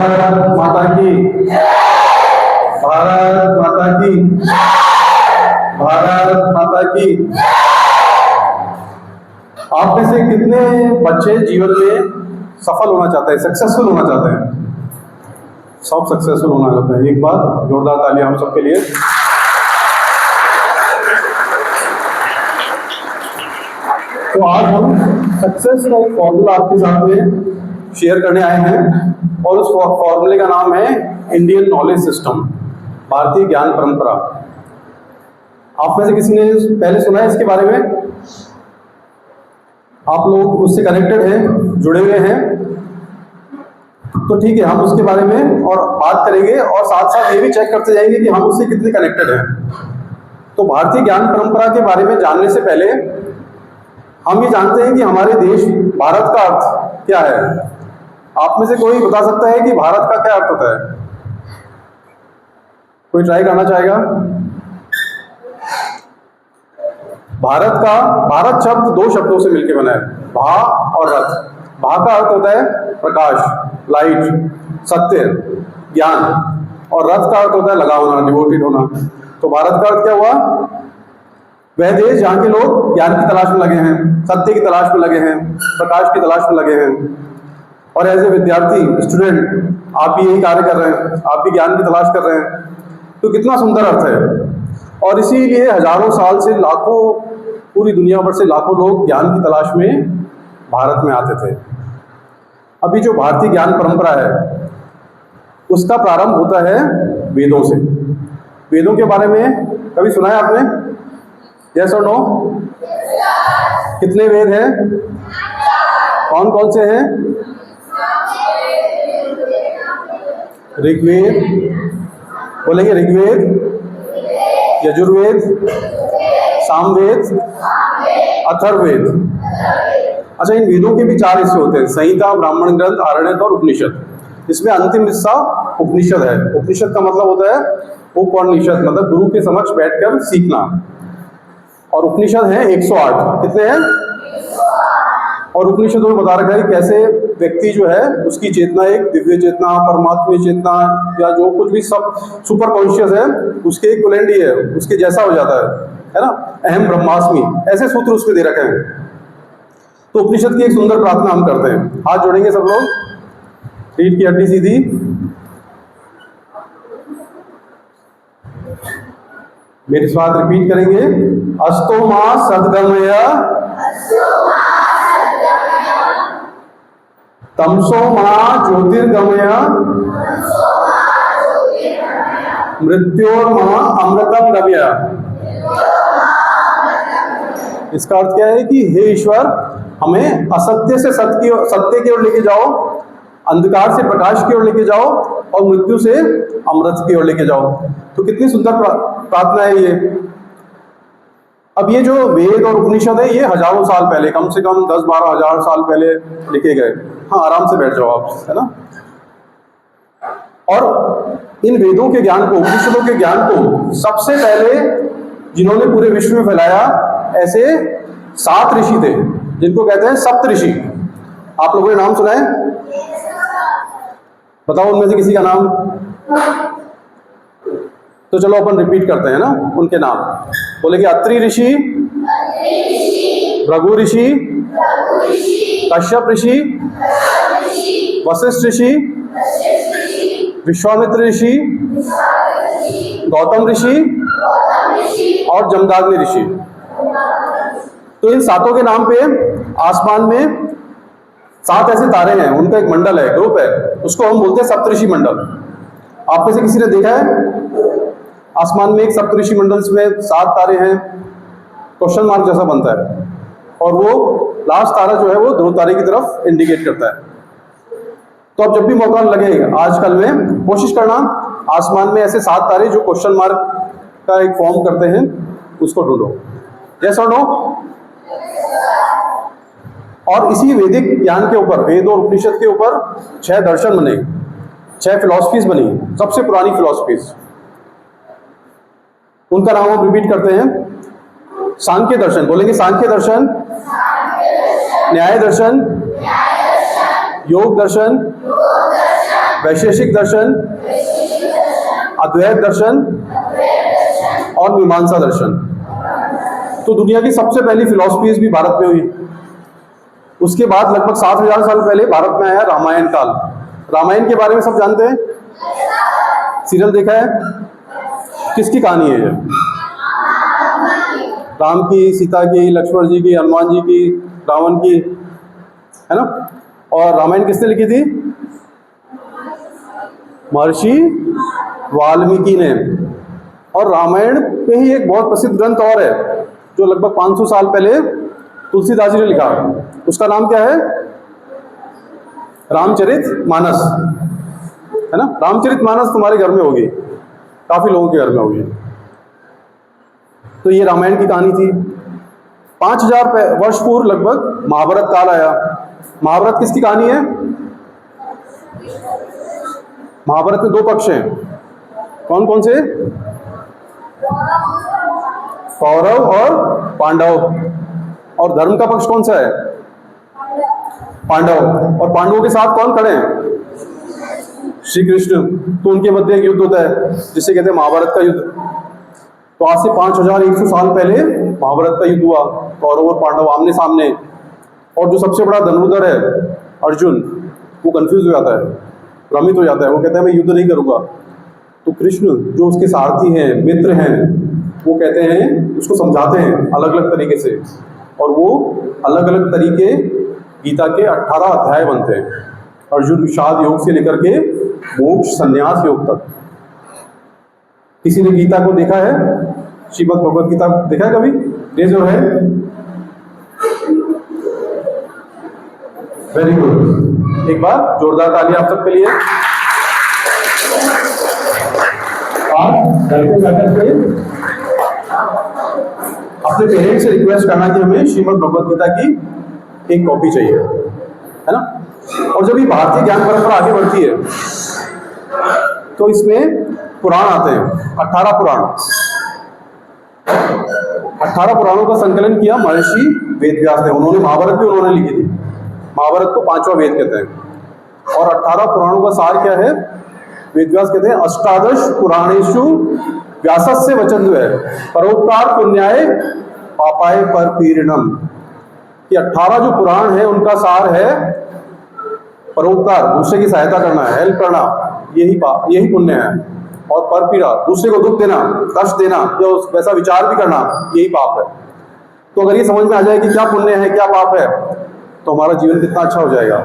भारत माता की, भारत माता की, भारत माता की। आप में से कितने बच्चे जीवन में सफल होना चाहते हैं, सक्सेसफुल होना चाहते हैं? सब सक्सेसफुल होना चाहते हैं। एक बार जोरदार ताली हम सबके लिए। तो आज हम सक्सेस का एक फॉर्मूला आपके साथ में शेयर करने आए हैं और उस फॉर्मूले का नाम है इंडियन नॉलेज सिस्टम, भारतीय ज्ञान परंपरा। आप में से किसी ने पहले सुना है इसके बारे में? आप लोग उससे कनेक्टेड हैं, जुड़े हुए हैं? तो ठीक है, हम उसके बारे में और बात करेंगे और साथ साथ ये भी चेक करते जाएंगे कि हम उससे कितने कनेक्टेड हैं। तो भारतीय ज्ञान परंपरा के बारे में जानने से पहले हम ये जानते हैं कि हमारे देश भारत का अर्थ क्या है। आप में से कोई बता सकता है कि भारत का क्या अर्थ होता है? कोई ट्राई करना चाहेगा? भारत शब्द दो शब्दों से मिलकर बना है, भा और रथ। भा का अर्थ होता है प्रकाश, लाइट, सत्य, ज्ञान, और रथ का अर्थ होता है लगा होना, डिवोटेड होना। तो भारत का अर्थ क्या हुआ? वह देश जहाँ के लोग ज्ञान की तलाश में लगे हैं, सत्य की तलाश में लगे हैं, प्रकाश की तलाश में लगे हैं। और एज ए विद्यार्थी, स्टूडेंट, आप भी यही कार्य कर रहे हैं, आप भी ज्ञान की तलाश कर रहे हैं। तो कितना सुंदर अर्थ है। और इसीलिए हजारों साल से लाखों, पूरी दुनिया भर से लाखों लोग ज्ञान की तलाश में भारत में आते थे। अभी जो भारतीय ज्ञान परंपरा है उसका प्रारंभ होता है वेदों से। वेदों के बारे में कभी सुना है आपने? यस और नो? कितने वेद हैं? कौन कौन से हैं? ऋग्वेद, बोलेंगे ऋग्वेद, यजुर्वेद, सामवेद, अथर्ववेद। अच्छा, इन वेदों के भी चार हिस्से होते हैं: संहिता, ब्राह्मण ग्रंथ, आरण्यक और उपनिषद। इसमें अंतिम हिस्सा उपनिषद है। उपनिषद का मतलब होता है उपनिषद, मतलब गुरु के समक्ष बैठकर सीखना। और उपनिषद है 108। कितने हैं? और उपनिषदों में बता रखा है कैसे व्यक्ति जो है उसकी चेतना, एक दिव्य चेतना, परमात्मा चेतना, या जो कुछ भी सब सुपर कॉन्शियस है, उसके इक्विवेलेंट ही है, उसके जैसा हो जाता है ना। अहम ब्रह्मास्मि, ऐसे सूत्र उसमें दे रखे हैं। तो उपनिषद की एक सुंदर प्रार्थना हम करते हैं। हाथ जोड़ेंगे सब लोग, रीढ़ की हड्डी सीधी। मेरे साथ रिपीट करेंगे। अस्तो मां सद्गमय, तमसो मां ज्योतिर्गमय, मृत्योर मां अमृतम गमय। इसका अर्थ क्या है कि हे ईश्वर, हमें असत्य से सत्य की ओर लेके जाओ, अंधकार से प्रकाश की ओर लेके जाओ, और मृत्यु से अमृत की ओर लेके जाओ। तो कितनी सुंदर प्रार्थना है ये। अब ये जो वेद और उपनिषद है ये हजारों साल पहले, कम से कम 10-12 हजार साल पहले लिखे गए। हाँ, आराम से बैठ जाओ आप, है ना। और इन वेदों के ज्ञान को, उपनिषदों के ज्ञान को सबसे पहले जिन्होंने पूरे विश्व में फैलाया, ऐसे 7 ऋषि थे जिनको कहते हैं सप्त ऋषि। आप लोगों ने नाम सुना है? बताओ उनमें से किसी का नाम। तो चलो अपन रिपीट करते हैं ना उनके नाम। बोलेंगे अत्रि ऋषि, भृगु ऋषि, कश्यप ऋषि, वशिष्ठ ऋषि, विश्वामित्र ऋषि, गौतम ऋषि और जमदग्नि ऋषि। तो इन 7 के नाम पे आसमान में 7 ऐसे तारे हैं, उनका एक मंडल है, ग्रुप है, उसको हम बोलते हैं सप्तऋषि मंडल। आप में से किसी ने देखा है आसमान में एक सप्तऋषि मंडल में 7 तारे हैं? क्वेश्चन मार्क जैसा बनता है, और वो लास्ट तारा जो है वो ध्रुव तारे की तरफ इंडिकेट करता है। तो अब जब भी मौका लगे आजकल में, कोशिश करना आसमान में ऐसे 7 तारे जो क्वेश्चन मार्क का एक फॉर्म करते हैं, उसको ढूंढो। यस और नो? और इसी वैदिक ज्ञान के ऊपर, वेद और उपनिषद के ऊपर 6 दर्शन बने, 6 फिलॉसफीज बनी, सबसे पुरानी फिलॉसफीज। उनका नाम हम रिपीट करते हैं। सांख्य दर्शन, बोलेंगे सांख्य दर्शन, न्याय दर्शन, योग दर्शन, वैशेषिक दर्शन, अद्वैत दर्शन और मीमांसा दर्शन। तो दुनिया की सबसे पहली फिलॉसफीज भी भारत में हुई। उसके बाद लगभग 7000 साल पहले भारत में आया रामायण काल। रामायण के बारे में सब जानते हैं? सीरियल देखा है? किसकी कहानी है ये? राम की, सीता की, लक्ष्मण जी की, हनुमान जी की, रावण की, है ना? और रामायण किसने लिखी थी? महर्षि वाल्मीकि ने। और रामायण पे ही एक बहुत प्रसिद्ध ग्रंथ और है जो लगभग 500 साल पहले तुलसीदास जी ने लिखा। उसका नाम क्या है? रामचरितमानस, है ना? रामचरितमानस तुम्हारे घर में होगी, काफी लोगों के घर में होगी। तो ये रामायण की कहानी थी। 5000 वर्ष पूर्व लगभग महाभारत काल आया। महाभारत किसकी कहानी है? महाभारत में 2 पक्ष हैं। कौन कौन से? कौरव और पांडव। और धर्म का पक्ष कौन सा है? पांडव। और पांडवों के साथ कौन खड़े हैं? श्री कृष्ण। तो उनके मध्य एक युद्ध होता है जिसे कहते हैं महाभारत का युद्ध। तो आज से 5100 साल पहले महाभारत का युद्ध हुआ, कौरव और पांडव आमने सामने। और जो सबसे बड़ा धनुर्धर है अर्जुन, वो कंफ्यूज हो जाता है, भ्रमित हो जाता है। वो कहता है मैं युद्ध नहीं करूंगा। तो कृष्ण जो उसके सारथी हैं, मित्र हैं, वो कहते हैं, उसको समझाते हैं अलग अलग तरीके से। और वो अलग अलग तरीके गीता के 18 अध्याय बनते हैं, अर्जुन विषाद योग से लेकर के मोक्ष संन्यास योग तक। किसी ने गीता को देखा है? श्रीमद् भगवत गीता देखा है कभी? Raise your hand. Very good, एक बार जोरदार ताली आप सबके लिए। घर पे जाकर के अपने पेरेंट्स से रिक्वेस्ट करना कि हमें श्रीमद् भगवत गीता की एक कॉपी चाहिए, है ना? और जब ये भारतीय ज्ञान परंपरा आगे बढ़ती है तो इसमें पुराण आते हैं, 18 पुराण। 18 पुराणों का संकलन किया महर्षि वेदव्यास ने। उन्होंने महाभारत भी उन्होंने लिखी थी। महाभारत को 5वां वेद कहते हैं। और 18 पुराणों का सार क्या है? वेदव्यास कहते हैं अष्टादश पुराणेषु व्यासस्य वचनद्वय परोपकार पुण्याय पापाय परपीड़नम। ये 18 जो पुराण है उनका सार है परोपकार, दूसरे की सहायता करना है, हेल्प करना, यही पुण्य है। और परपीड़ा, दूसरे को दुख देना, कष्ट देना या वैसा विचार भी करना, यही पाप है। तो अगर ये समझ में आ जाए कि क्या पुण्य है क्या पाप है, तो हमारा जीवन कितना अच्छा हो जाएगा।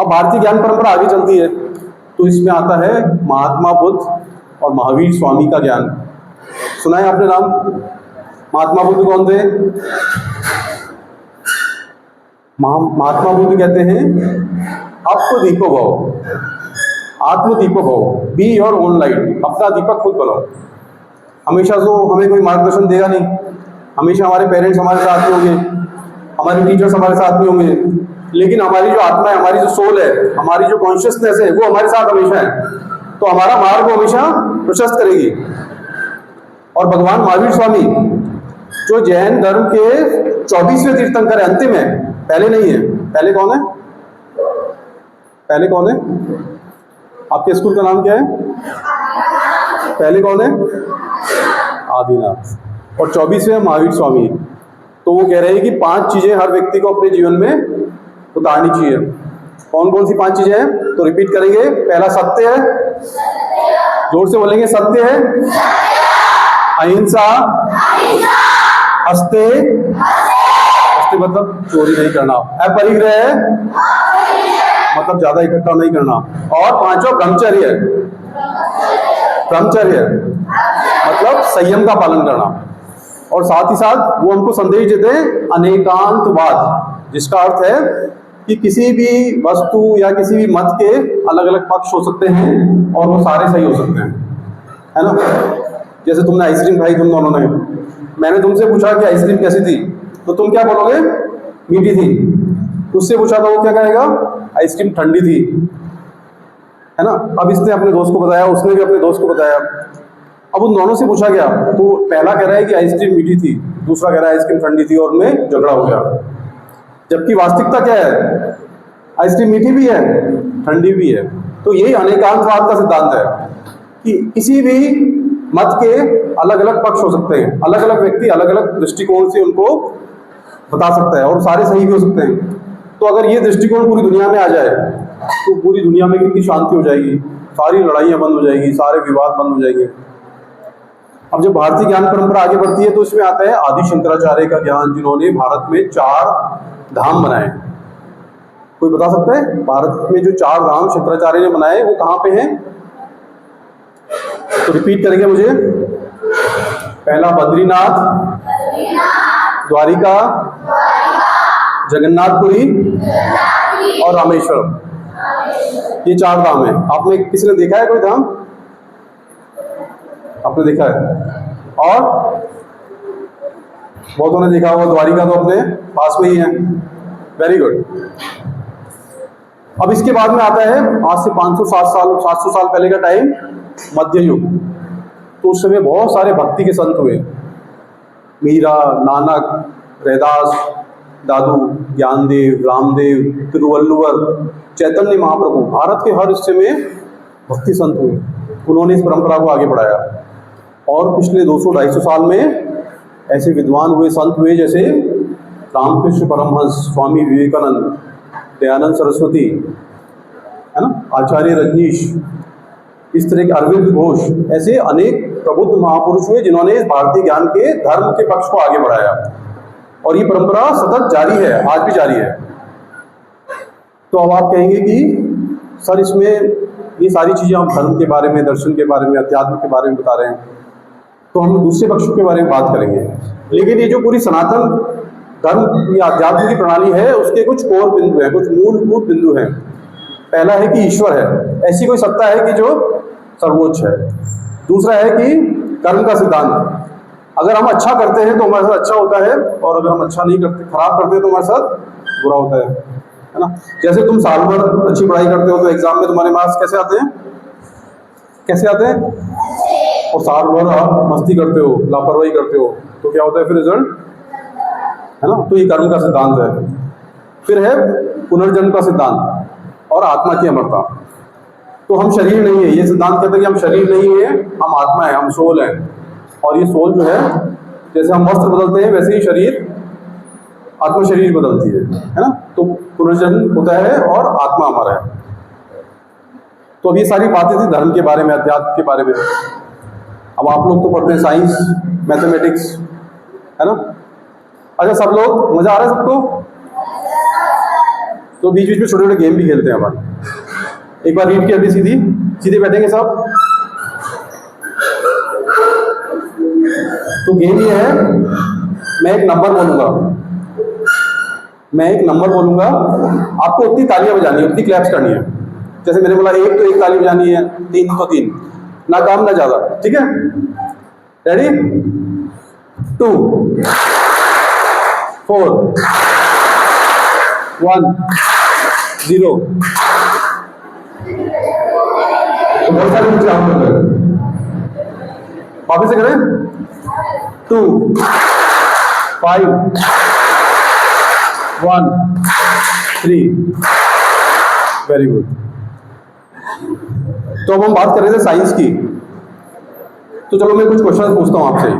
अब भारतीय ज्ञान परंपरा आगे चलती है तो इसमें आता है महात्मा बुद्ध और महावीर स्वामी का ज्ञान। सुना है आपने नाम? महात्मा बुद्ध कौन थे? महात्मा बुद्ध कहते हैं आत्मदीपो भव, आत्मदीपो भव, बी योर ओन लाइट। अपना दीपक खुद बनो। हमेशा तो हमें कोई मार्गदर्शन देगा नहीं, हमेशा हमारे पेरेंट्स हमारे साथ नहीं होंगे, हमारे टीचर्स हमारे साथ नहीं होंगे, लेकिन हमारी जो आत्मा है, हमारी जो सोल है, हमारी जो कॉन्शियसनेस है, वो हमारे साथ हमेशा है। तो हमारा मार्ग को हमेशा प्रशस्त करेगी। और भगवान महावीर स्वामी जो जैन धर्म के 24वें तीर्थंकर है, अंतिम है, पहले नहीं है। पहले कौन है? पहले कौन है? आपके स्कूल का नाम क्या है? पहले कौन है? आदिनाथ। और 24वें महावीर स्वामी। तो वो कह रहे हैं कि 5 चीजें हर व्यक्ति को अपने जीवन में उतारनी चाहिए। कौन कौन सी 5 चीजें हैं? तो रिपीट करेंगे। पहला सत्य है, जोर से बोलेंगे, सत्य है, अहिंसा, हस्ते मतलब चोरी नहीं करना, अपरिग्रह मतलब ज्यादा इकट्ठा नहीं करना, और 5वां ब्रह्मचर्य। ब्रह्मचर्य मतलब संयम का पालन करना। और साथ ही साथ वो हमको संदेश देते हैं अनेकांतवाद, जिसका अर्थ है कि किसी भी वस्तु या किसी भी मत के अलग अलग पक्ष हो सकते हैं और वो सारे सही हो सकते हैं, है ना? जैसे तुमने आइसक्रीम खाई, तुम दोनों ने, मैंने तुमसे पूछा कि आइसक्रीम कैसी थी, तो तुम क्या बोलोगे? मीठी थी। उससे पूछा तो वो क्या कहेगा? आइसक्रीम ठंडी थी, है ना? अब इसने अपने दोस्त को बताया, उसने भी अपने दोस्त को बताया। अब उन दोनों से पूछा गया तो पहला कह रहा है कि आइसक्रीम मीठी थी, दूसरा कह रहा है आइसक्रीम ठंडी थी, और उनमें झगड़ा हो गया। जबकि वास्तविकता क्या है? आइसक्रीम मीठी भी है, ठंडी भी है। तो यही अनेकांतवाद का सिद्धांत है कि किसी भी मत के अलग अलग पक्ष हो सकते हैं, अलग अलग व्यक्ति अलग अलग दृष्टिकोण से उनको बता सकता है और सारे सही भी हो सकते हैं। तो अगर ये दृष्टिकोण पूरी दुनिया में आ जाए तो पूरी दुनिया में कितनी शांति हो जाएगी, सारी लड़ाइयाँ बंद हो जाएगी, सारे विवाद बंद हो जाएंगे। अब जब भारतीय ज्ञान परंपरा आगे बढ़ती है तो इसमें आता है आदि शंकराचार्य का ज्ञान, जिन्होंने भारत में 4 धाम बनाए। कोई बता सकता है भारत में जो 4 धाम शंकराचार्य ने बनाए वो कहाँ पे हैं? तो रिपीट करेंगे मुझे। पहला बद्रीनाथ, द्वारिका, जगन्नाथपुरी और रामेश्वरम। ये 4 धाम है। आपने किसी ने देखा है कोई धाम? आपने देखा है? और बहुतों ने देखा होगा। द्वारिका तो अपने पास में ही है। Very good. अब इसके बाद में आता है आज से 700 साल पहले का टाइम, मध्य युग। तो उस समय बहुत सारे भक्ति के संत हुए। मीरा, नानक, रैदास, दादू, ज्ञानदेव, रामदेव, तिरुवल्लुवर, चैतन्य महाप्रभु, भारत के हर हिस्से में भक्ति संत हुए। उन्होंने इस परंपरा को आगे बढ़ाया। और पिछले 200-250 साल में ऐसे विद्वान हुए, संत हुए, जैसे रामकृष्ण परमहंस, स्वामी विवेकानंद, दयानंद सरस्वती, है ना, आचार्य रजनीश, इस तरह के अरविंद घोष, ऐसे अनेक प्रबुद्ध महापुरुष हुए जिन्होंने इस भारतीय ज्ञान के धर्म के पक्ष को आगे बढ़ाया। और ये परंपरा सतत जारी है, आज भी जारी है। तो अब आप कहेंगे कि सर इसमें ये सारी चीज़ें हम धर्म के बारे में, दर्शन के बारे में, अध्यात्म के बारे में बता रहे हैं, तो हम दूसरे पक्षों के बारे में बात करेंगे। लेकिन ये जो पूरी सनातन धर्म या अध्यात्म की प्रणाली है उसके कुछ कोर बिंदु हैं, कुछ मूलभूत बिंदु हैं। पहला है कि ईश्वर है, ऐसी कोई सत्ता है कि जो सर्वोच्च है। दूसरा है कि कर्म का सिद्धांत, अगर हम अच्छा करते हैं तो हमारे साथ अच्छा होता है, और अगर हम अच्छा नहीं करते, खराब करते हैं तो हमारे साथ बुरा होता है ना। जैसे तुम साल भर अच्छी पढ़ाई करते हो तो एग्जाम में तुम्हारे मार्क्स कैसे आते हैं? कैसे आते हैं? और साल भर आप मस्ती करते हो, लापरवाही करते हो, तो क्या होता है फिर रिजल्ट, है ना। तो ये कर्म का सिद्धांत है। फिर है पुनर्जन्म का सिद्धांत और आत्मा की अमरता। तो हम शरीर नहीं है, ये सिद्धांत कहते हैं कि हम शरीर नहीं है, हम आत्मा है, हम सोल है। और ये सोल जो है, जैसे हम वस्त्र बदलते हैं वैसे ही शरीर, आत्मा शरीर बदलती है ना। तो पुनर्जन्म होता है और आत्मा हमारा है। तो अब ये सारी बातें थी धर्म के बारे में, अध्यात्म के बारे में। अब आप लोग तो पढ़ते हैं साइंस, मैथमेटिक्स, है ना। अच्छा, सब लोग मजा आ रहा है सबको? तो बीच बीच में छोटे छोटे गेम भी खेलते हैं अपन। एक बार रीढ़ की हड्डी सीधी, सीधे बैठेंगे सब। तो गेम ये है, मैं एक नंबर बोलूंगा, आपको उतनी तालियां बजानी है, उतनी क्लैप्स करनी है। जैसे मैंने बोला 1 तो 1 ताली बजानी है, 3 तो 3, ना कम ना ज्यादा, ठीक है। रेडी? 2, 4, 1, 0। तो बहुत सारे कुछ काम कर रहे हैं। वापस से करें। 2, 5, 1, 3। Very good. तो अब हम बात कर रहे थे साइंस की। तो चलो मैं कुछ क्वेश्चन पूछता हूं आपसे।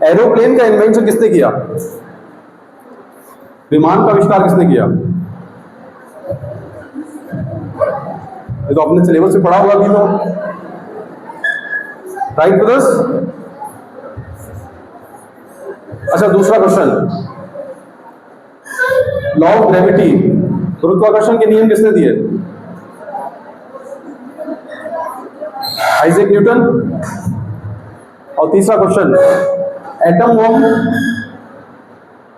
एरोप्लेन का इन्वेंशन किसने किया? विमान का आविष्कार किसने किया? ये तो आपने सिलेबस में पढ़ा होगा अभी तो। Wright brothers? अच्छा, दूसरा क्वेश्चन, लॉ ऑफ ग्रेविटी, गुरुत्वाकर्षण के नियम किसने दिए? Isaac Newton. और तीसरा क्वेश्चन, एटम बम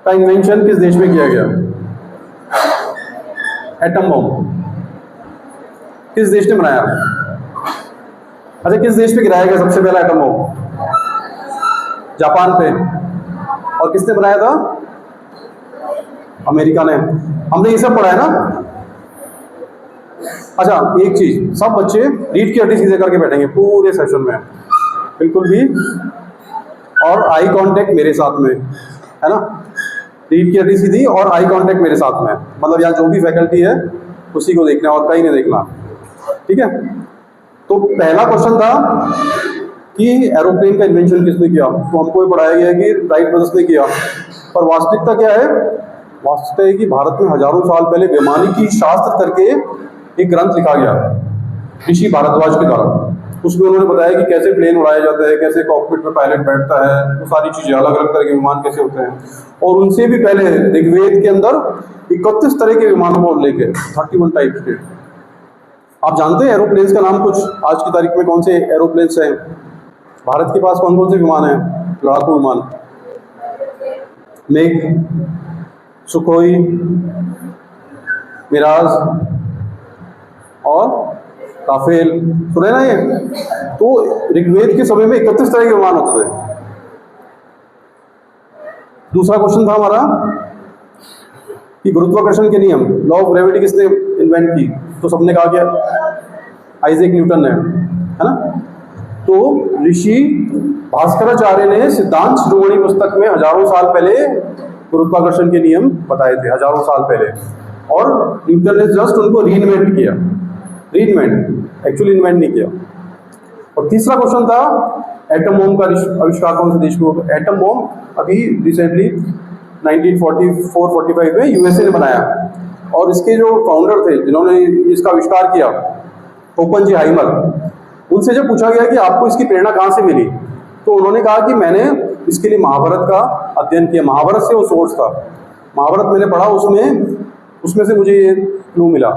का इन्वेंशन किस देश में किया गया? एटम बम किस देश ने बनाया? अच्छा, किस देश पे गिराया गया सबसे पहला एटम बम? जापान पे। और किसने बनाया था? अमेरिका ने। हमने ये सब पढ़ा है ना। अच्छा, एक चीज, सब बच्चे रीढ़ की हड्डी सीधे करके बैठेंगे पूरे सेशन में, बिल्कुल भी, और आई कांटेक्ट मेरे साथ में, है ना। रीढ़ की हड्डी सीधी और आई कांटेक्ट मेरे साथ में, मतलब यहाँ जो भी फैकल्टी है उसी को देखना है और कहीं नहीं देखना, ठीक है। तो पहला क्वेश्चन था कि एरोप्लेन का इन्वेंशन किसने किया, तो हमको ये पढ़ाया गया कि राइट ब्रदर्स ने किया, पर वास्तविकता क्या है? वास्तविकता है कि भारत में हजारों साल पहले वैमानिकी शास्त्र करके एक ग्रंथ लिखा गया ऋषि भारद्वाज के द्वारा। उसमें उन्होंने बताया कि कैसे प्लेन उड़ाया जाता है, कैसे कॉकपिट में पायलट बैठता है, वो सारी चीजें, अलग अलग तरह के विमान कैसे होते हैं। और उनसे भी पहले ऋग्वेद के अंदर 31 तरह के विमानों को उल्लेख है, 31 टाइप्स के। आप जानते हैं एरोप्लेन्स का नाम कुछ आज की तारीख में कौन से एरोप्लेन्स हैं? भारत के पास कौन कौन से विमान हैं? लड़ाकू विमान, मेघ, सुखोई, मिराज और राफेल, सुने ना ये? तो ऋग्वेद के समय में 31 तरह के विमान होते थे। दूसरा क्वेश्चन था हमारा कि गुरुत्वाकर्षण के नियम, लॉ ऑफ ग्रेविटी किसने इन्वेंट की? तो सबने कहा कि आइजैक न्यूटन ने, है ना। तो ऋषि भास्कराचार्य ने सिद्धांत शिरोमणि पुस्तक में हजारों साल पहले गुरुत्वाकर्षण के नियम बताए थे, हजारों साल पहले, और न्यूटन ने जस्ट उनको रीइन्वेंट किया, रीइन्वेंट, एक्चुअली इन्वेंट नहीं किया। और तीसरा क्वेश्चन था एटम बम का आविष्कार कौन से देश को? एटम बम अभी रिसेंटली 1944-45 में यूएसए ने बनाया, और इसके जो फाउंडर थे जिन्होंने इसका आविष्कार किया, ओपनहाइमर, उनसे जब पूछा गया कि आपको इसकी प्रेरणा कहाँ से मिली, तो उन्होंने कहा कि मैंने इसके लिए महाभारत का अध्ययन किया, महाभारत से वो सोर्स था, महाभारत मैंने पढ़ा, उसमें से मुझे ये क्लू मिला।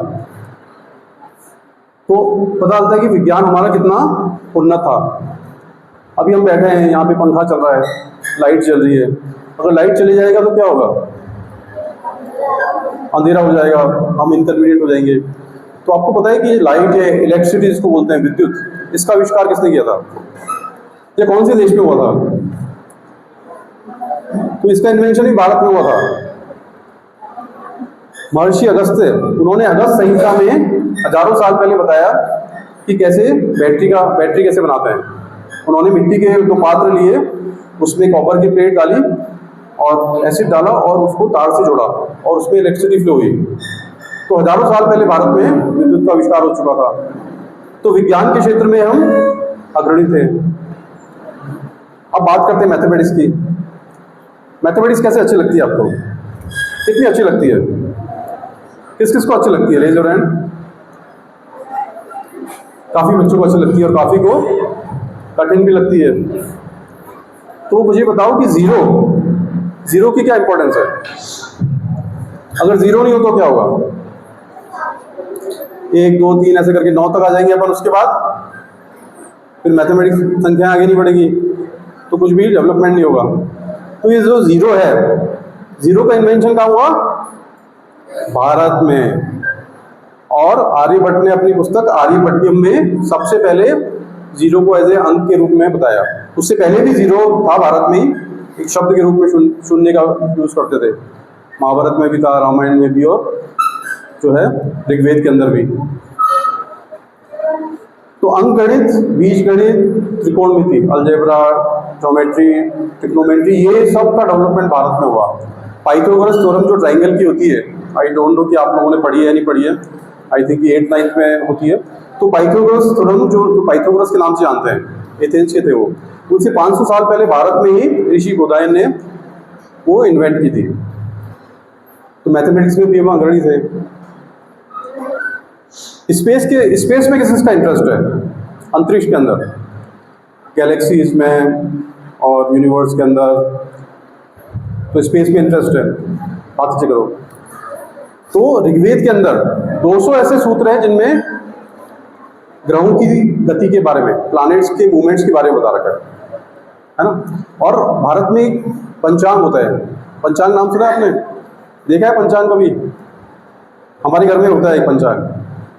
तो पता चलता है कि विज्ञान हमारा कितना उन्नत था। अभी हम बैठे हैं, यहाँ पे पंखा चल रहा है, लाइट चल रही है, अगर लाइट चली जाएगा तो क्या होगा? अंधेरा हो जाएगा, हम इनकन्वीनियंट हो जाएंगे। तो आपको पता है कि लाइट है, इलेक्ट्रिसिटी जिसको बोलते हैं, विद्युत, इसका आविष्कार किसने किया था? ये कौन से देश में हुआ था? तो इसका इन्वेंशन ही भारत में हुआ था। महर्षि अगस्त्य, उन्होंने अगस्त संहिता में हजारों साल पहले बताया कि कैसे बैटरी कैसे बनाते हैं। उन्होंने मिट्टी के 2 पात्र लिए, उसमें कॉपर की प्लेट डाली और एसिड डाला और उसको तार से जोड़ा और उसमें इलेक्ट्रिसिटी फ्लो हुई। तो हजारों साल पहले भारत में विद्युत का आविष्कार हो चुका था। तो विज्ञान के क्षेत्र में हम अग्रणी थे। अब बात करते हैं मैथमेटिक्स की। मैथमेटिक्स कैसे अच्छी लगती है आपको? कितनी अच्छी लगती है? किस किस को अच्छी लगती है? Raise your hand. काफी बच्चों को अच्छी लगती है और काफी को कठिन भी लगती है। तो मुझे बताओ कि जीरो की क्या इंपॉर्टेंस है? अगर जीरो नहीं हो तो क्या होगा? 1 2 3 ऐसे करके 9 तक आ जाएंगे अपन, उसके बाद फिर मैथमेटिक्स संख्या आगे नहीं बढ़ेगी तो कुछ भी डेवलपमेंट नहीं होगा। तो ये जो जीरो है, जीरो का इन्वेंशन कहाँ हुआ? भारत में। और आर्यभट्ट ने अपनी पुस्तक आर्यभट्टियम में सबसे पहले जीरो को एज ए अंक के रूप में बताया। उससे पहले भी जीरो था भारत में ही, एक शब्द के रूप में शून्य का यूज करते थे। महाभारत में भी था, रामायण में भी, और जो है ऋग्वेद के अंदर भी। तो अंकगणित, बीजगणित, त्रिकोणमिति, अलजेब्रा, ज्योमेट्री, ट्रिग्नोमेट्री, ये सब का डेवलपमेंट भारत में हुआ। पाइथागोरस थ्योरम जो ट्राइंगल की होती है, आई डोंट नो कि आप लोगों ने पढ़ी है या नहीं पढ़ी है, आई थिंक 8th 9th में होती है। तो पाइथागोरस थ्योरम जो पाइथागोरस के नाम से जानते हैं, एथेंस के थे वो, उनसे 500 साल पहले भारत में ही ऋषि बोधायन ने वो इन्वेंट की थी। तो मैथमेटिक्स में भी हम अग्रणी थे। स्पेस में किसका इंटरेस्ट है? अंतरिक्ष के अंदर, गैलेक्सीज में और यूनिवर्स के अंदर, तो स्पेस में इंटरेस्ट है। बात करो तो ऋग्वेद के अंदर 200 ऐसे सूत्र हैं जिनमें ग्रहों की गति के बारे में, प्लैनेट्स के मूवमेंट्स के बारे में बता रखा है ना। और भारत में एक पंचांग होता है, पंचांग नाम सुना है आपने? देखा है पंचांग कभी? हमारे घर में होता है एक पंचांग।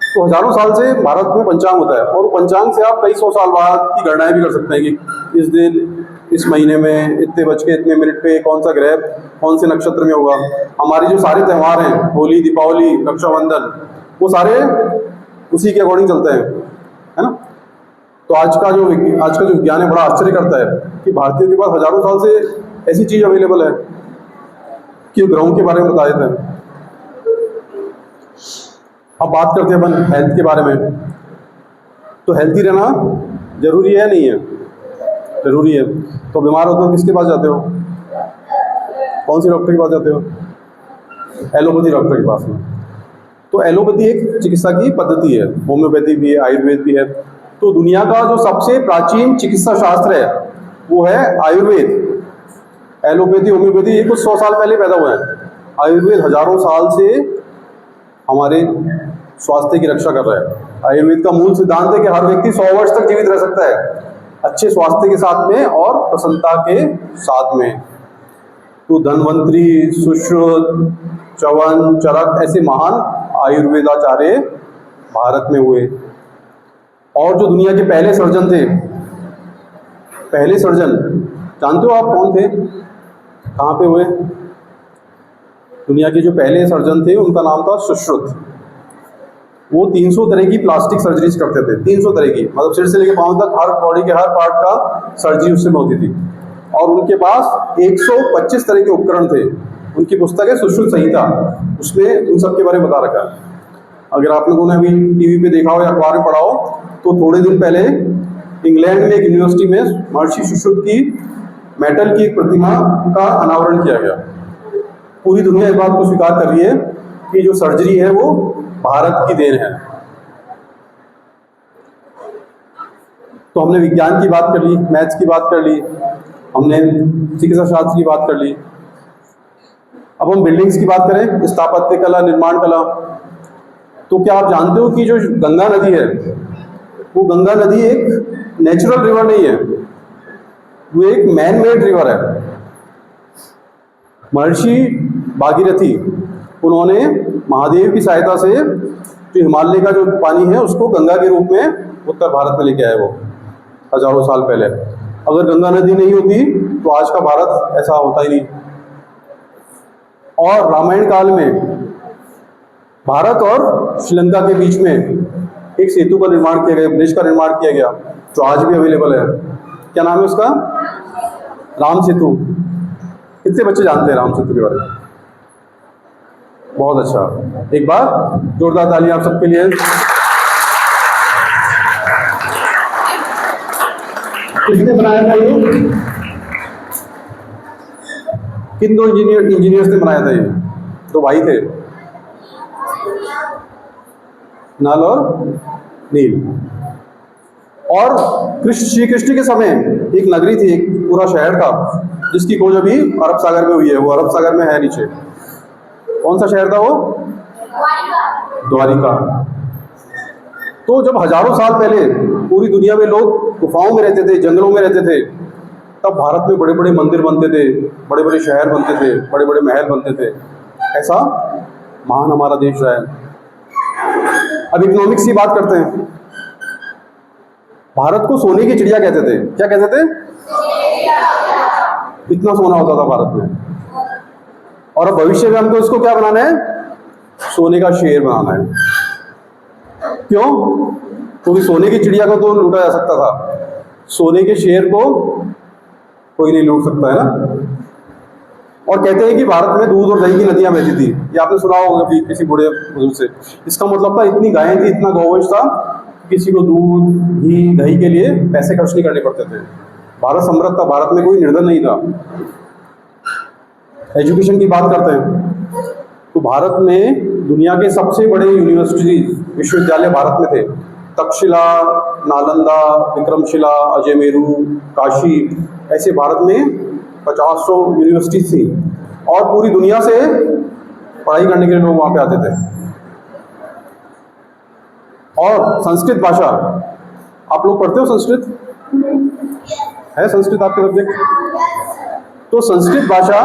तो हजारों साल से भारत में पंचांग होता है, और पंचांग से आप कई 100 साल बाद की गणनाएं भी कर सकते हैं कि इस दिन, इस महीने में, इतने बज के इतने मिनट पे कौन सा ग्रह कौन से नक्षत्र में होगा। हमारे जो सारे त्यौहार हैं, होली, दीपावली, रक्षाबंधन, वो सारे उसी के अकॉर्डिंग चलते हैं, है ना। तो आज का जो विज्ञान है बड़ा आश्चर्य करता है कि भारतीयों के पास हजारों साल से ऐसी चीज अवेलेबल है कि ग्रहों के बारे में बता देते हैं। अब बात करते हैं अपन हेल्थ के बारे में। तो हेल्थी रहना जरूरी है नहीं है? जरूरी है। तो बीमार होते हो किसके पास जाते हो? कौन से डॉक्टर के पास जाते हो? एलोपैथी डॉक्टर के पास में। तो एलोपैथी एक चिकित्सा की पद्धति है, होम्योपैथी भी है, आयुर्वेद भी है। तो दुनिया का जो सबसे प्राचीन चिकित्सा शास्त्र है वो है आयुर्वेद। एलोपैथी होम्योपैथी ये कुछ 100 साल पहले पैदा हुए हैं। आयुर्वेद हजारों साल से हमारे स्वास्थ्य की रक्षा कर रहा है। आयुर्वेद का मूल सिद्धांत है कि हर व्यक्ति 100 वर्ष तक जीवित रह सकता है, अच्छे स्वास्थ्य के साथ में और प्रसन्नता के साथ में। तो धन्वंतरी, सुश्रुत, च्यवन, चरक ऐसे महान आयुर्वेदाचार्य भारत में हुए। और जो दुनिया के पहले सर्जन थे, पहले सर्जन जानते हो आप कौन थे? कहाँ पे हुए? दुनिया के जो पहले सर्जन थे उनका नाम था सुश्रुत। वो 300 तरह की प्लास्टिक सर्जरीज करते थे। 300 तरह की, मतलब सिर से लेकर पांव तक हर बॉडी के हर पार्ट का सर्जरी उससे होती थी। और उनके पास 125 तरह के उपकरण थे। उनकी पुस्तक है सुश्रुत संहिता, उसमें उन सब के बारे में बता रखा है। अगर आप लोगों ने अभी टीवी पे देखा हो या अखबार में पढ़ा हो तो थोड़े दिन पहले इंग्लैंड में एक यूनिवर्सिटी में महर्षि सुश्रुत की मेटल की एक प्रतिमा का अनावरण किया गया। पूरी दुनिया इस बात को स्वीकार कर रही है कि जो सर्जरी है वो भारत की देन है। तो हमने विज्ञान की बात कर ली, मैथ्स की बात कर ली, हमने चिकित्सा शास्त्र की बात कर ली। अब हम बिल्डिंग्स की बात करें, स्थापत्य कला, निर्माण कला। तो क्या आप जानते हो कि जो गंगा नदी है वो गंगा नदी एक नेचुरल रिवर नहीं है, वो एक मैन मेड रिवर है। महर्षि भागीरथी उन्होंने महादेव की सहायता से जो हिमालय का जो पानी है उसको गंगा के रूप में उत्तर भारत में लेके आए, वो हजारों साल पहले। अगर गंगा नदी नहीं होती तो आज का भारत ऐसा होता ही नहीं। और रामायण काल में भारत और श्रीलंका के बीच में एक सेतु का निर्माण किया गया, ब्रिज का निर्माण किया गया, जो आज भी अवेलेबल है। क्या नाम है उसका? राम सेतु। कितने बच्चे जानते हैं राम सेतु के बारे में? बहुत अच्छा, एक बार जोरदार तालियां आप सबके लिए। किसने बनाया था ये? किन दो इंजीनियर्स ने बनाया था ये? दो भाई थे, नल और नील। और श्री कृष्ण के समय एक नगरी थी, एक पूरा शहर था जिसकी खोज अभी अरब सागर में हुई है। वो अरब सागर में है नीचे। कौन सा शहर था वो? द्वारिका। तो जब हजारों साल पहले पूरी दुनिया में लोग गुफाओं में रहते थे, जंगलों में रहते थे, तब भारत में बड़े बड़े मंदिर बनते थे, बड़े बड़े शहर बनते थे, बड़े बड़े महल बनते थे। ऐसा महान हमारा देश रहा है। अब इकोनॉमिक्स की बात करते हैं। भारत को सोने की चिड़िया कहते थे। क्या कहते थे? इतना सोना होता था भारत में। और अब भविष्य में हमको इसको क्या बनाना है? सोने का शेर बनाना है। क्यों? क्योंकि सोने की चिड़िया को तो लूटा जा सकता था, सोने के शेर को कोई नहीं लूट सकता है ना। और कहते हैं कि भारत में दूध और दही की नदियां बहती थी। ये आपने सुना होगा कभी किसी बूढ़े बुजुर्ग से। इसका मतलब था इतनी गायें थी, इतना गौवंश था, किसी को दूध, घी, दही के लिए पैसे खर्च नहीं करने पड़ते थे। भारत समृद्ध था, भारत में कोई निर्धन नहीं था। एजुकेशन की बात करते हैं तो भारत में दुनिया के सबसे बड़े यूनिवर्सिटी विश्वविद्यालय भारत में थे। तक्षशिला, नालंदा, विक्रमशिला, अजयमेरू, काशी, ऐसे भारत में 50 यूनिवर्सिटी थी। और पूरी दुनिया से पढ़ाई करने के लिए लोग वहाँ पे आते थे। और संस्कृत भाषा, आप लोग पढ़ते हो संस्कृत? है संस्कृत आपके सब्जेक्ट? तो संस्कृत भाषा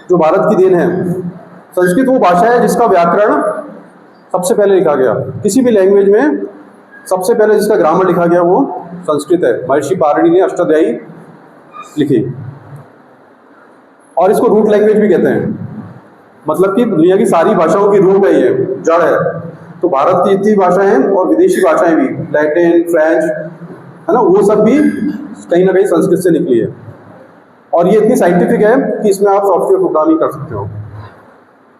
जो भारत की देन है, संस्कृत वो भाषा है जिसका व्याकरण सबसे पहले लिखा गया। किसी भी लैंग्वेज में सबसे पहले जिसका ग्रामर लिखा गया वो संस्कृत है। महर्षि पाणिनि ने अष्टाध्यायी लिखी। और इसको रूट लैंग्वेज भी कहते हैं, मतलब कि दुनिया की सारी भाषाओं की रूट है, ये जड़ है। तो भारत की जितनी भाषाएं और विदेशी भाषाएं भी, लैटिन, फ्रेंच, है ना, वो सब भी कहीं ना कहीं संस्कृत से निकली है। और ये इतनी साइंटिफिक है कि इसमें आप सॉफ्टवेयर प्रोग्रामिंग कर सकते हो।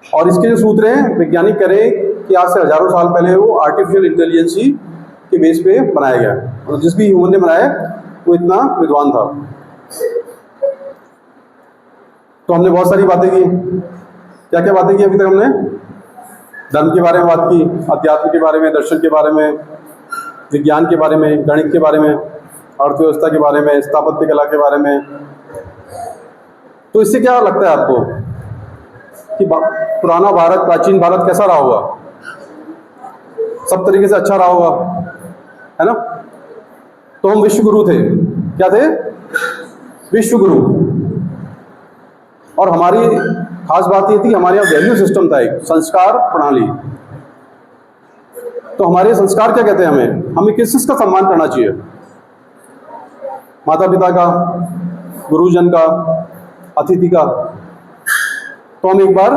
और इसके जो सूत्र हैं, वैज्ञानिक करें कि आज से हजारों साल पहले वो आर्टिफिशियल इंटेलिजेंस ही के बेस पे बनाया गया, और जिस भी ह्यूमन ने बनाया वो इतना विद्वान था। तो हमने बहुत सारी बातें की। क्या क्या बातें की अभी तक हमने? धर्म के बारे में बात की, अध्यात्म के बारे में, दर्शन के बारे में, विज्ञान के बारे में, गणित के बारे में, अर्थव्यवस्था के बारे में, स्थापत्य कला के बारे में। तो इससे क्या लगता है आपको कि पुराना भारत, प्राचीन भारत कैसा रहा होगा? सब तरीके से अच्छा रहा होगा, है ना? तो हम विश्व गुरु थे। क्या थे? विश्व गुरु। और हमारी खास बात ये थी कि हमारे यहाँ वैल्यू सिस्टम था, एक संस्कार प्रणाली। तो हमारे संस्कार क्या कहते हैं? हमें किस चीज का सम्मान करना चाहिए? माता पिता का, गुरुजन का, अतिथि का। तो हम एक बार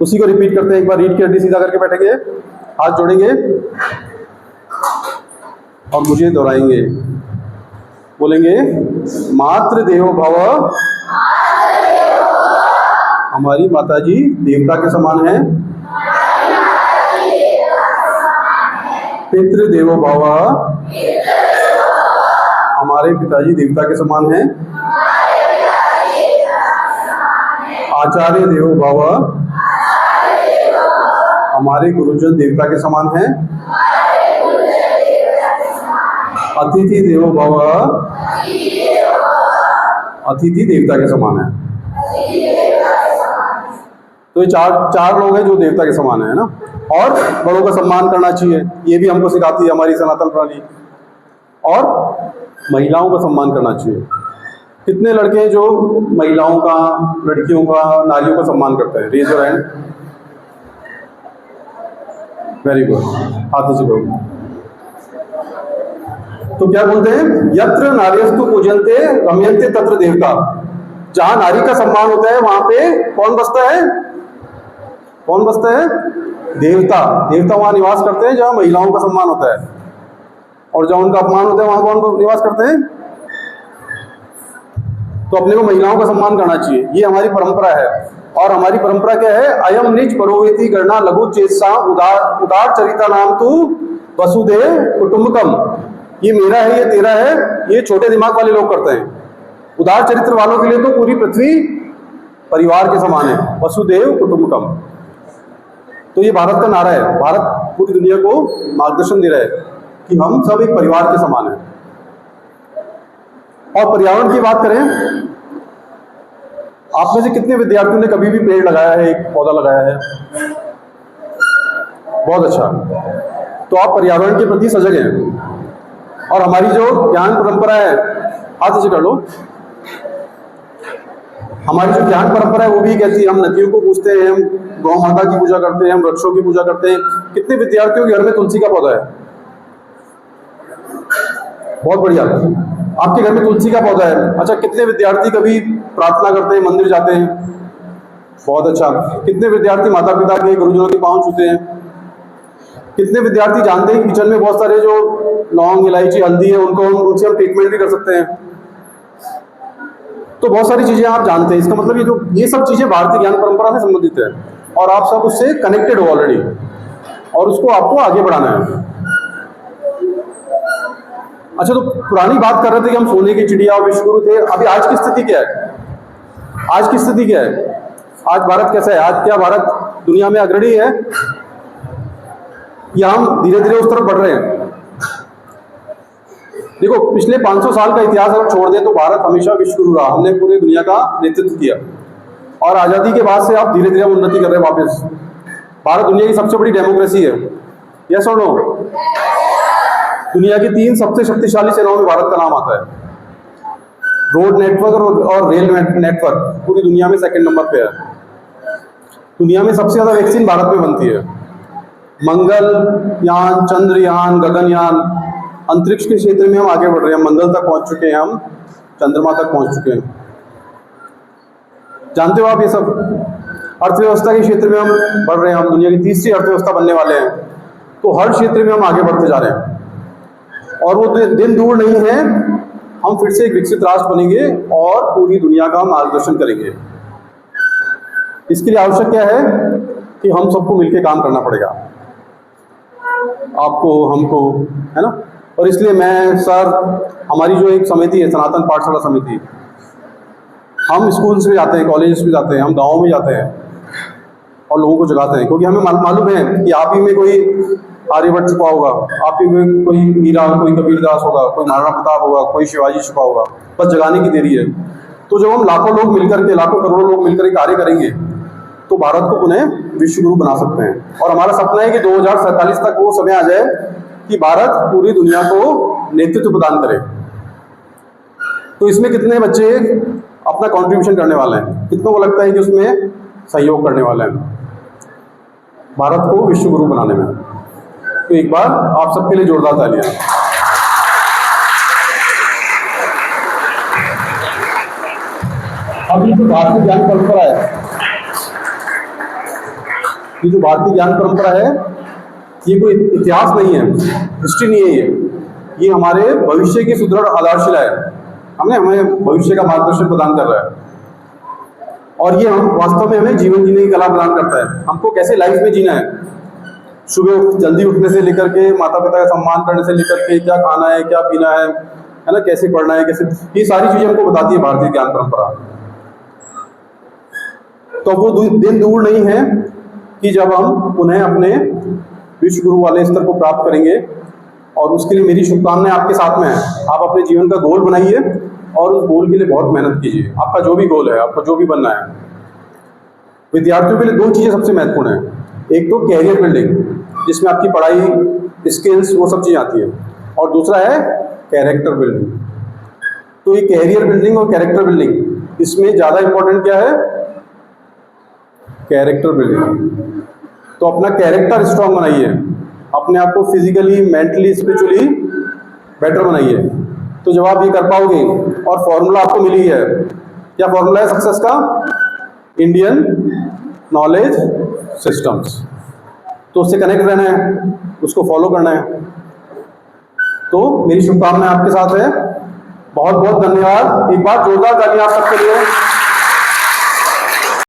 उसी को रिपीट करते हैं। एक बार रीढ़ की हड्डी सीधा करके बैठेंगे, हाथ जोड़ेंगे और मुझे दोहराएंगे, बोलेंगे मातृ देवो भव। हमारी माताजी देवता के समान है। पितृ देवो भव। हमारे पिताजी देवता के समान हैं। आचार्य देवो भव। हमारे गुरुजन देवता के समान हैं। अतिथि देवो भव। अतिथि देवता के समान है। तो ये चार लोग हैं जो देवता के समान है ना। और बड़ों का सम्मान करना चाहिए, ये भी हमको सिखाती है हमारी सनातन प्रणाली। और महिलाओं का सम्मान करना चाहिए। कितने लड़के हैं जो महिलाओं का, लड़कियों का, नारियों का सम्मान करते हैं? Raise your hand. Very good, हाथ नीचे करो। तो क्या बोलते हैं? यत्र नार्यस्तु पूजन्ते रमयन्ते तत्र देवता। जहां नारी का सम्मान होता है वहां पे कौन बसता है? कौन बसता है? देवता। देवता वहां निवास करते हैं जहां महिलाओं का सम्मान होता है, और जहां उनका अपमान होता है वहां कौन निवास करते हैं? तो अपने को महिलाओं का सम्मान करना चाहिए, ये हमारी परंपरा है। और हमारी परंपरा क्या है? अयम निज परोवेति गणना लघु चेतसा उदार चरिता नाम तू वसुदेव कुटुंबकम। ये मेरा है, ये तेरा है, ये छोटे दिमाग वाले लोग करते हैं। उदार चरित्र वालों के लिए तो पूरी पृथ्वी परिवार के समान है। वसुदेव कुटुंबकम, तो ये भारत का नारा है। भारत पूरी दुनिया को मार्गदर्शन दे रहा है कि हम सब एक परिवार के समान हैं। और पर्यावरण की बात करें, आप में से कितने विद्यार्थियों ने कभी भी पेड़ लगाया है, एक पौधा लगाया है? बहुत अच्छा। तो आप पर्यावरण के प्रति सजग हैं। और हमारी जो ज्ञान परंपरा है, हाथ से कर लो, हमारी जो ज्ञान परंपरा है वो भी कहती है हम नदियों को पूजते हैं, हम गौ माता की पूजा करते हैं, हम वृक्षों की पूजा करते हैं। कितने विद्यार्थियों के घर में तुलसी का पौधा है? बहुत बढ़िया, आपके घर में तुलसी का पौधा है। अच्छा, कितने विद्यार्थी कभी प्रार्थना करते हैं, मंदिर जाते हैं? बहुत अच्छा। कितने विद्यार्थी माता पिता के, गुरुजनों के पांव छूते हैं? कितने विद्यार्थी जानते हैं किचन में बहुत सारे जो लौंग, इलायची, हल्दी है, उनसे हम ट्रीटमेंट भी कर सकते हैं? तो बहुत सारी चीजें आप जानते हैं। इसका मतलब ये सब चीजें भारतीय ज्ञान परंपरा से संबंधित है, और आप सब उससे कनेक्टेड हो ऑलरेडी, और उसको आपको आगे बढ़ाना है। अच्छा, तो पुरानी बात कर रहे थे कि हम सोने की चिड़िया और विश्वगुरु थे। अभी आज की स्थिति क्या है? आज की स्थिति क्या है? आज भारत कैसा है? आज क्या भारत दुनिया में अग्रणी है, या हम धीरे धीरे उस तरफ बढ़ रहे हैं? देखो, पिछले 500 साल का इतिहास अगर छोड़ दें तो भारत हमेशा विश्वगुरु रहा। हमने पूरी दुनिया का नेतृत्व किया, और आज़ादी के बाद से आप धीरे धीरे उन्नति कर रहे हैं वापस। भारत दुनिया की सबसे बड़ी डेमोक्रेसी है, यस और नो? दुनिया की 3 सबसे शक्तिशाली सेनाओं में भारत का नाम आता है। रोड नेटवर्क और रेल नेटवर्क पूरी दुनिया में सेकंड नंबर पे है। दुनिया में सबसे ज्यादा वैक्सीन भारत में बनती है। मंगलयान, चंद्रयान, गगनयान, अंतरिक्ष के क्षेत्र में हम आगे बढ़ रहे हैं। मंगल तक पहुंच चुके हैं, हम चंद्रमा तक पहुंच चुके हैं। जानते हो आप ये सब? अर्थव्यवस्था के क्षेत्र में हम बढ़ रहे हैं, हम दुनिया की तीसरी अर्थव्यवस्था बनने वाले हैं। तो हर क्षेत्र में हम आगे बढ़ते जा रहे हैं, और वो दिन दूर नहीं है, हम फिर से एक विकसित राष्ट्र बनेंगे और पूरी दुनिया का मार्गदर्शन करेंगे। इसके लिए आवश्यक क्या है? कि हम सबको मिलकर काम करना पड़ेगा, आपको, हमको, है ना। और इसलिए मैं सर, हमारी जो एक समिति है सनातन पाठशाला समिति, हम स्कूल्स में जाते हैं, कॉलेजेस में जाते हैं, हम गाँव में जाते हैं और लोगों को जगाते हैं, क्योंकि हमें मालूम है कि आप ही में कोई आर्यभट्ट छुपा होगा, आप ही में कोई मीरा, कोई कबीरदास होगा, कोई महाराणा प्रताप होगा, कोई शिवाजी छुपा होगा, बस जगाने की देरी है। तो जब हम लाखों लोग मिलकर के, लाखों करोड़ों लोग मिलकर के कार्य करेंगे तो भारत को पुनः विश्व गुरु बना सकते हैं। और हमारा सपना है कि 2047 तक वो समय आ जाए कि भारत पूरी दुनिया को नेतृत्व प्रदान करे। तो इसमें कितने बच्चे अपना कंट्रीब्यूशन करने वाले हैं, कितनों को लगता है कि उसमें सहयोग करने वाले हैं भारत को विश्व गुरु बनाने में? तो एक बार आप सबके लिए जोरदार तालियां। अब ये जो भारतीय ज्ञान परंपरा है, ये जो भारतीय ज्ञान परंपरा है, ये कोई इतिहास नहीं है, हिस्ट्री नहीं है, ये हमारे भविष्य की सुदृढ़ आधारशिला है। हमें भविष्य का मार्गदर्शन प्रदान कर रहा है और ये हम वास्तव में हमें जीवन जीने की कला प्रदान करता है। हमको कैसे लाइफ में जीना है, सुबह जल्दी उठने से लेकर के, माता पिता का सम्मान करने से लेकर के, क्या खाना है, क्या पीना है ना, कैसे पढ़ना है, कैसे, ये सारी चीजें हमको बताती है भारतीय ज्ञान परंपरा। तो वो दिन दूर नहीं है कि जब हम पुनः अपने विश्व गुरु वाले स्तर को प्राप्त करेंगे, और उसके लिए मेरी शुभकामनाएं आपके साथ में है। आप अपने जीवन का गोल बनाइए और उस गोल के लिए बहुत मेहनत कीजिए। आपका जो भी गोल है, आपको जो भी बनना है, विद्यार्थियों के लिए दो चीजें सबसे महत्वपूर्ण है। एक तो कैरियर बिल्डिंग, जिसमें आपकी पढ़ाई, स्किल्स, वो सब चीजें आती है, और दूसरा है कैरेक्टर बिल्डिंग। तो ये कैरियर बिल्डिंग और कैरेक्टर बिल्डिंग, इसमें ज्यादा इंपॉर्टेंट क्या है? Character building. तो अपना कैरेक्टर स्ट्रांग बनाइए, अपने आप को फिजिकली, मेंटली, स्पिरिचुअली बेटर बनाइए। तो जब आप ये कर पाओगे, और फॉर्मूला आपको मिली है, क्या फॉर्मूला है सक्सेस का? Indian knowledge systems. तो उससे कनेक्ट रहना है, उसको फॉलो करना है। तो मेरी शुभकामनाएं आपके साथ है। बहुत बहुत धन्यवाद। एक बार जोरदार तालियां आप सबके लिए।